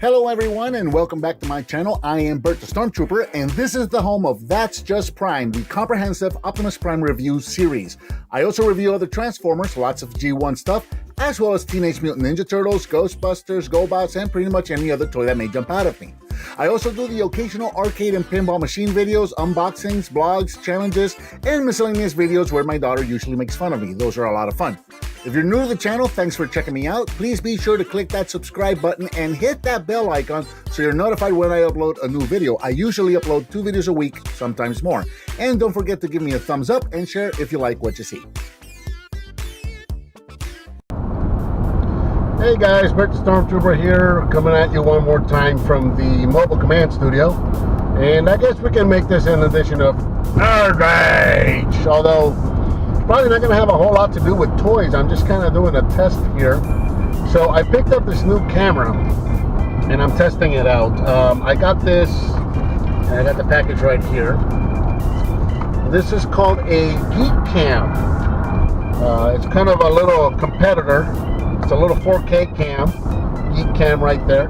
Hello everyone and welcome back to my channel. I am Bert the Stormtrooper and this is the home of That's Just Prime, the comprehensive Optimus Prime review series. I also review other Transformers, lots of G1 stuff, as well as Teenage Mutant Ninja Turtles, Ghostbusters, GoBots, and pretty much any other toy that may jump out at me. I also do the occasional arcade and pinball machine videos, unboxings, blogs, challenges, and miscellaneous videos where my daughter usually makes fun of me. Those are a lot of fun. If you're new to the channel, thanks for checking me out. Please be sure to click that subscribe button and hit that bell icon so you're notified when I upload a new video. I usually upload 2 videos a week, sometimes more. And don't forget to give me a thumbs up and share if you like what you see. Hey guys, Bert the Stormtrooper here, coming at you one more time from the mobile command studio. And I guess we can make this an edition of Nerd Rage, although it's probably not going to have a whole lot to do with toys. I'm just kind of doing a test here. So I picked up this new camera and I'm testing it out. I got this, and I got the package right here. This is called a Geek Cam. It's kind of a little competitor. It's a little 4K cam, Geek Cam right there.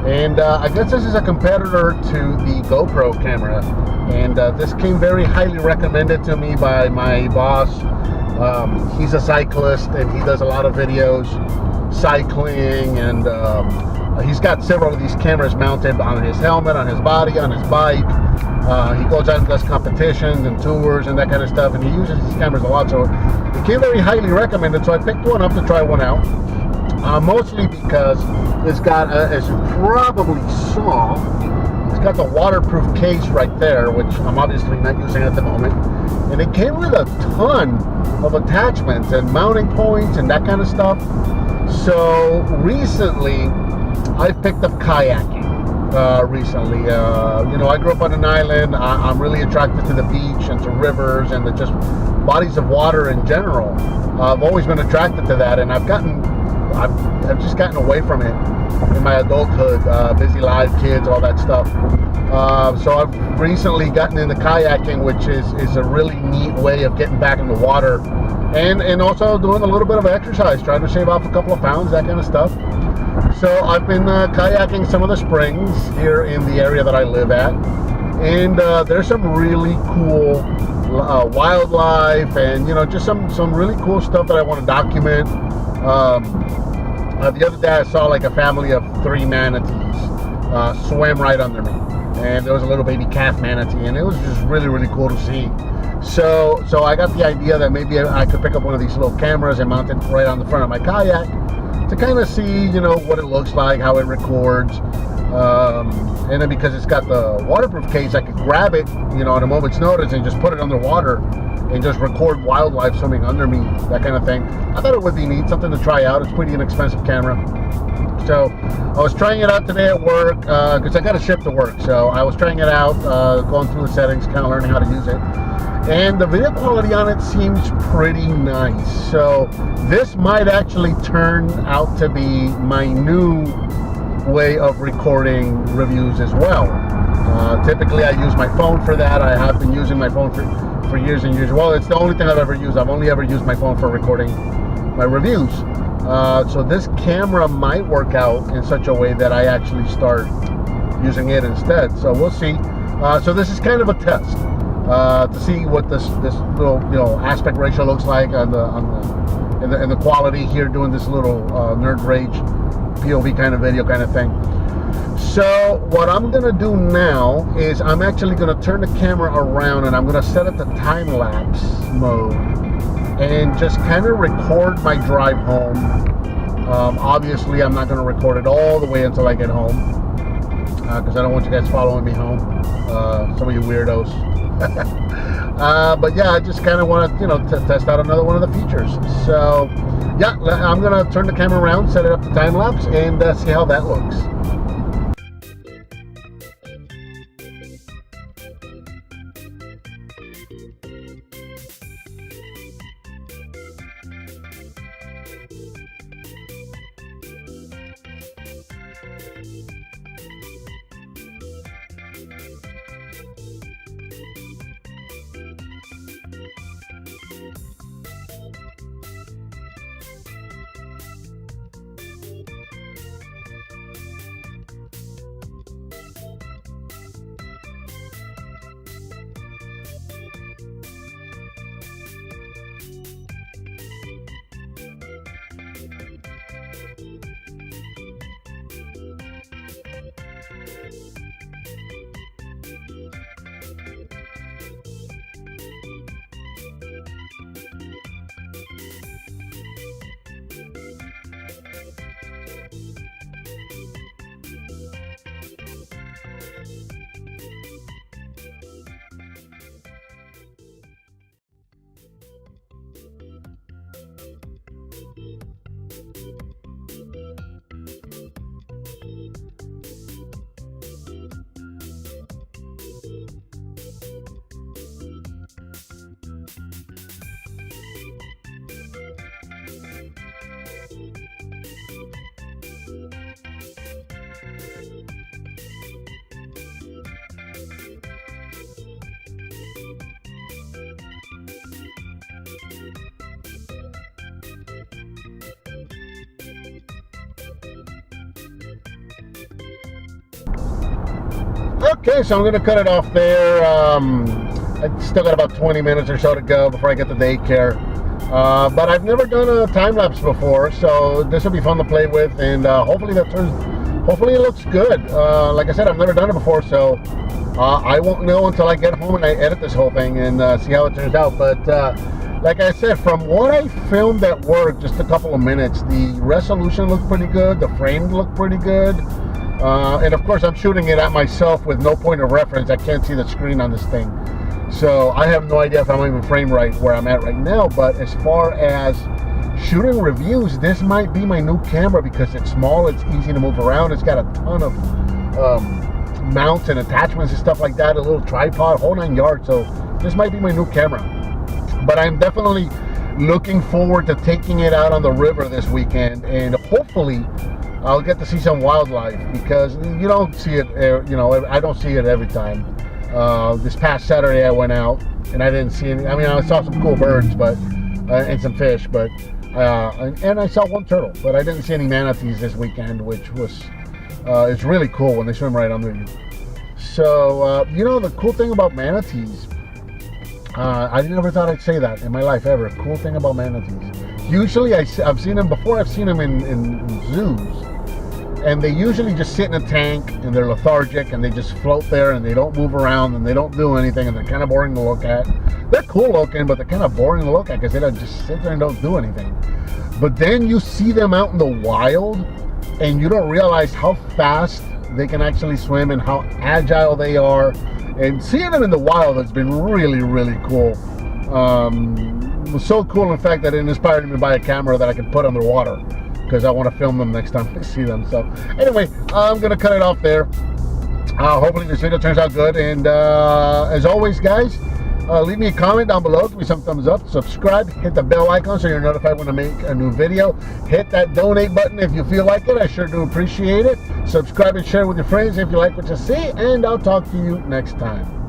And I guess this is a competitor to the GoPro camera. And this came very highly recommended to me by my boss. He's a cyclist and he does a lot of videos cycling, and he's got several of these cameras mounted on his helmet, on his body, on his bike. He goes out and does competitions and tours and that kind of stuff, and he uses these cameras a lot, so it came very highly recommended. So I picked one up to try one out, mostly because it's got, as you probably saw, it's got the waterproof case right there, which I'm obviously not using at the moment, and it came with a ton of attachments and mounting points and that kind of stuff. So recently I picked up kayaking. Recently, you know, I grew up on an island. I'm really attracted to the beach and to rivers and just bodies of water in general. I've always been attracted to that, and I've just gotten away from it in my adulthood. Busy life, kids, all that stuff. So I've recently gotten into kayaking, which is a really neat way of getting back in the water, and also doing a little bit of exercise, trying to shave off a couple of pounds, that kind of stuff. So I've been kayaking some of the springs here in the area that I live at, and there's some really cool wildlife, and you know, just some really cool stuff that I want to document. The other day I saw like a family of 3 manatees swim right under me, and there was a little baby calf manatee, and it was just really cool to see. So I got the idea that maybe I could pick up one of these little cameras and mount it right on the front of my kayak to kind of see, you know, what it looks like, how it records, and then because it's got the waterproof case, I could grab it, you know, at a moment's notice and just put it underwater and just record wildlife swimming under me, that kind of thing. I thought it would be neat, something to try out. It's a pretty inexpensive camera. So I was trying it out today at work, because I got a ship to work, so I was trying it out, going through the settings, kind of learning how to use it. And the video quality on it seems pretty nice. So this might actually turn out to be my new way of recording reviews as well. Typically I use my phone for that. I have been using my phone for years and years. Well, it's the only thing I've ever used. I've only ever used my phone for recording my reviews. So this camera might work out in such a way that I actually start using it instead. So we'll see. So this is kind of a test. To see what this little, you know, aspect ratio looks like in the quality here, doing this little Nerd Rage POV kind of video kind of thing. So what I'm gonna do now is I'm actually gonna turn the camera around and I'm gonna set it to time-lapse mode and just kind of record my drive home. Obviously I'm not gonna record it all the way until I get home, because I don't want you guys following me home, some of you weirdos. But yeah, I just kind of want to, you know, test out another one of the features. So yeah, I'm gonna turn the camera around, set it up to time lapse, and see how that looks. Okay, so I'm going to cut it off there. I still got about 20 minutes or so to go before I get to daycare. But I've never done a time lapse before, so this will be fun to play with, and hopefully it looks good. Like I said, I've never done it before, so I won't know until I get home and I edit this whole thing and see how it turns out. But like I said, from what I filmed at work, just a couple of minutes, the resolution looked pretty good, the frame looked pretty good. And of course, I'm shooting it at myself with no point of reference. I can't see the screen on this thing. So I have no idea if I'm even frame right where I'm at right now. But as far as shooting reviews, this might be my new camera because it's small, it's easy to move around. It's got a ton of mounts and attachments and stuff like that, a little tripod, whole 9 yards. So this might be my new camera. But I'm definitely looking forward to taking it out on the river this weekend, and hopefully I'll get to see some wildlife, because you don't see it, I don't see it every time. This past Saturday I went out and I didn't see any. I mean, I saw some cool birds, but and some fish, but and I saw one turtle, but I didn't see any manatees this weekend, which was it's really cool when they swim right under you. So the cool thing about manatees, I never thought I'd say that in my life ever. Cool thing about manatees. Usually I've seen them before. I've seen them in zoos. And they usually just sit in a tank and they're lethargic and they just float there and they don't move around and they don't do anything and they're kind of boring to look at. They're cool looking, but they're kind of boring to look at because they don't just sit there and don't do anything. But then you see them out in the wild and you don't realize how fast they can actually swim and how agile they are. And seeing them in the wild has been really, really cool. It was so cool, in fact, that it inspired me to buy a camera that I can put underwater, because I want to film them next time I see them. So anyway, I'm going to cut it off there. Hopefully this video turns out good. And as always, guys, leave me a comment down below. Give me some thumbs up. Subscribe. Hit the bell icon so you're notified when I make a new video. Hit that donate button if you feel like it. I sure do appreciate it. Subscribe and share with your friends if you like what you see. And I'll talk to you next time.